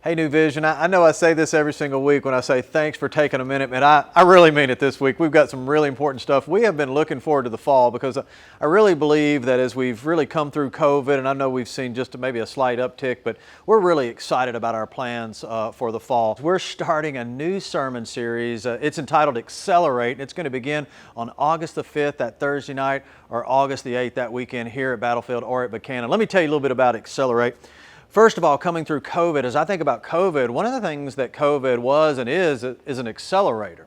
Hey, New Vision, I know I say this every single week when I say thanks for taking a minute, man. I really mean it this week. We've got some really important stuff. We have been looking forward to the fall because I really believe that as we've really come through COVID, and I know we've seen just maybe a slight uptick, but we're really excited about our plans for the fall. We're starting a new sermon series. It's entitled Accelerate, and it's going to begin on August the 5th, that Thursday night, or August the 8th, that weekend here at Battlefield or at Buchanan. Let me tell you a little bit about Accelerate. First of all, coming through COVID, as I think about COVID, one of the things that COVID was and is an accelerator.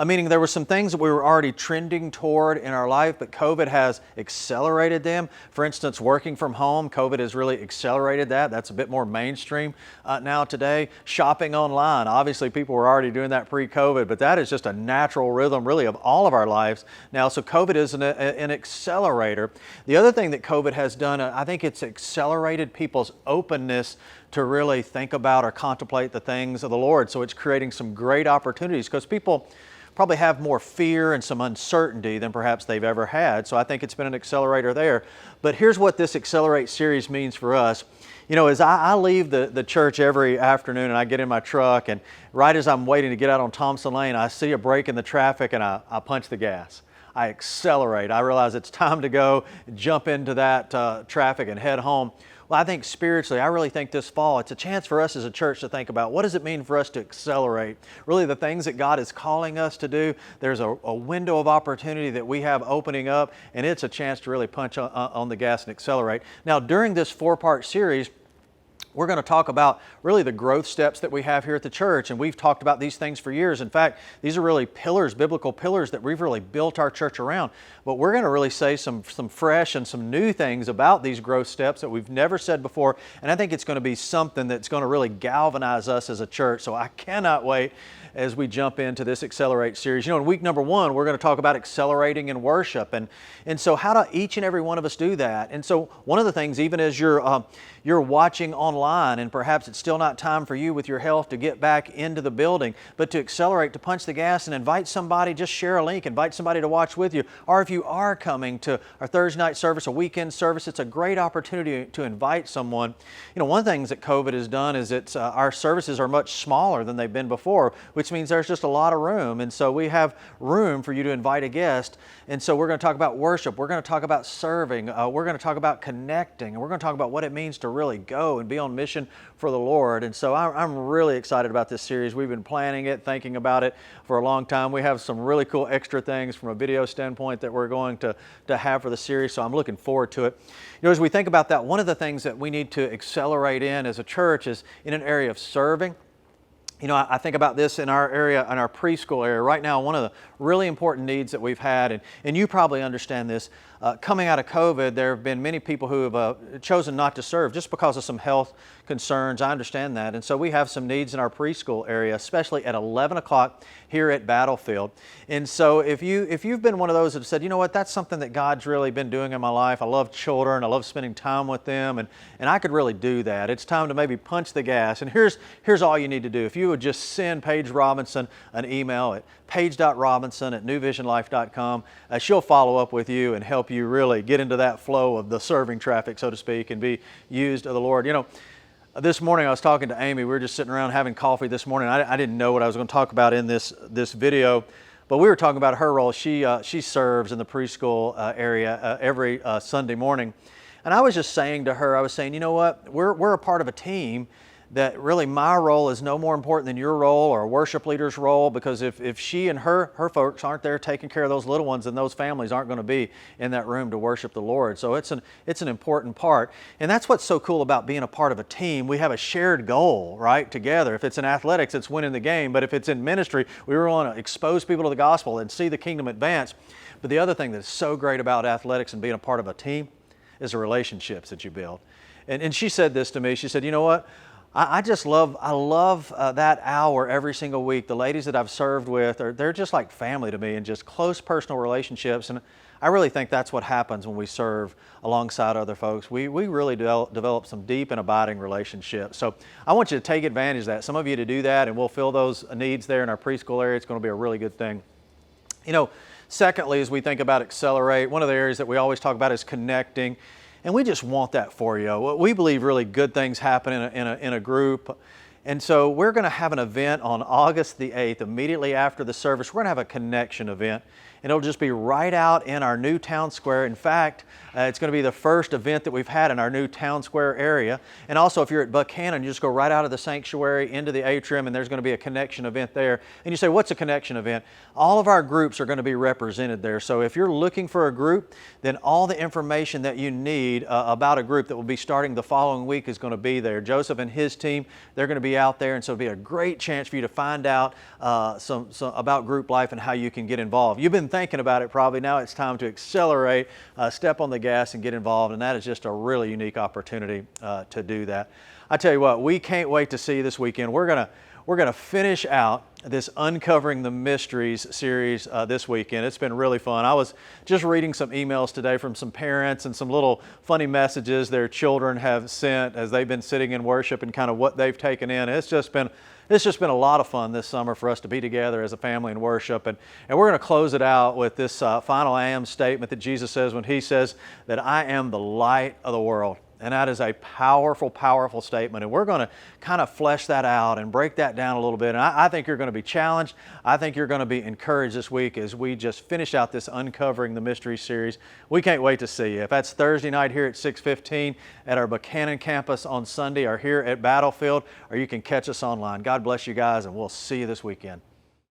Meaning there were some things that we were already trending toward in our life, but COVID has accelerated them. For instance, working from home, COVID has really accelerated that. That's a bit more mainstream now today. Shopping online, obviously people were already doing that pre-COVID, but that is just a natural rhythm really of all of our lives now. So COVID is an accelerator. The other thing that COVID has done, I think it's accelerated people's openness to really think about or contemplate the things of the Lord. So it's creating some great opportunities because people probably have more fear and some uncertainty than perhaps they've ever had. So I think it's been an accelerator there. But here's what this Accelerate series means for us. You know, as I leave the church every afternoon and I get in my truck, and right as I'm waiting to get out on Thompson Lane, I see a break in the traffic and I punch the gas. I accelerate. I realize it's time to go, jump into that traffic and head home. Well, I think spiritually, I really think this fall, it's a chance for us as a church to think about what does it mean for us to accelerate? Really the things that God is calling us to do. There's a window of opportunity that we have opening up, and it's a chance to really punch on the gas and accelerate. Now, during this 4-part series, we're going to talk about really the growth steps that we have here at the church, and we've talked about these things for years. In fact, these are really pillars, biblical pillars that we've really built our church around. But we're going to really say some fresh and some new things about these growth steps that we've never said before, and I think it's going to be something that's going to really galvanize us as a church. So I cannot wait as we jump into this Accelerate series. You know, in week number 1, we're going to talk about accelerating in worship, and so how do each and every one of us do that? And so one of the things, even as you're watching online, and perhaps it's still not time for you with your health to get back into the building, but to accelerate, to punch the gas and invite somebody, just share a link, invite somebody to watch with you. Or if you are coming to our Thursday night service, a weekend service, it's a great opportunity to invite someone. You know, one of the things that COVID has done is our services are much smaller than they've been before, which means there's just a lot of room. And so we have room for you to invite a guest. And so we're going to talk about worship. We're going to talk about serving. We're going to talk about connecting. And we're going to talk about what it means to really go and be on mission for the Lord. And so I'm really excited about this series. We've been planning it, thinking about it for a long time. We have some really cool extra things from a video standpoint that we're going to have for the series. So I'm looking forward to it. You know, as we think about that, one of the things that we need to accelerate in as a church is in an area of serving. You know, I think about this in our area, in our preschool area. Right now, one of the really important needs that we've had, and you probably understand this, coming out of COVID, there have been many people who have chosen not to serve just because of some health concerns. I understand that. And so we have some needs in our preschool area, especially at 11 o'clock here at Battlefield. And so if you've been one of those that have said, you know what, that's something that God's really been doing in my life. I love children. I love spending time with them. And I could really do that. It's time to maybe punch the gas. And here's all you need to do. If you would just send Paige Robinson an email at paige.robinson@newvisionlife.com. She'll follow up with you and help you really get into that flow of the serving traffic, so to speak, and be used of the Lord. You know, this morning I was talking to Amy. We were just sitting around having coffee this morning. I didn't know what I was going to talk about in this video, but we were talking about her role. She serves in the preschool area every Sunday morning. And I was just saying to her, I was saying, you know what, we're a part of a team that really my role is no more important than your role or a worship leader's role, because if she and her folks aren't there taking care of those little ones, then those families aren't going to be in that room to worship the Lord. So it's an important part. And that's what's so cool about being a part of a team. We have a shared goal, right, together. If it's in athletics, it's winning the game. But if it's in ministry, we really want to expose people to the gospel and see the kingdom advance. But the other thing that's so great about athletics and being a part of a team is the relationships that you build. And she said this to me. She said, you know what? I love that hour every single week. The ladies that I've served with, they're just like family to me, and just close personal relationships. And I really think that's what happens when we serve alongside other folks. We really develop some deep and abiding relationships. So I want you to take advantage of that. Some of you to do that, and we'll fill those needs there in our preschool area. It's going to be a really good thing. You know, secondly, as we think about Accelerate, one of the areas that we always talk about is connecting. And we just want that for you. We believe really good things happen in a group. And so we're going to have an event on August the 8th, immediately after the service. We're going to have a connection event, and it'll just be right out in our new town square. In fact, it's going to be the first event that we've had in our new town square area. And also, if you're at Buchanan, you just go right out of the sanctuary into the atrium, and there's going to be a connection event there. And you say, what's a connection event? All of our groups are going to be represented there. So if you're looking for a group, then all the information that you need about a group that will be starting the following week is going to be there. Joseph and his team, they're going to be out there, and so it'll be a great chance for you to find out some about group life and how you can get involved. You've been thinking about it probably. Now it's time to accelerate, step on the gas and get involved, and that is just a really unique opportunity to do that. I tell you what, we can't wait to see you this weekend. We're gonna finish out this Uncovering the Mysteries series this weekend. It's been really fun. I was just reading some emails today from some parents and some little funny messages their children have sent as they've been sitting in worship and kind of what they've taken in. It's just been a lot of fun this summer for us to be together as a family and worship. And we're going to close it out with this final I am statement that Jesus says when He says that I am the light of the world. And that is a powerful, powerful statement. And we're going to kind of flesh that out and break that down a little bit. And I think you're going to be challenged. I think you're going to be encouraged this week as we just finish out this Uncovering the Mystery series. We can't wait to see you. If that's Thursday night here at 6:15 at our Buchanan campus on Sunday, or here at Battlefield, or you can catch us online. God bless you guys, and we'll see you this weekend.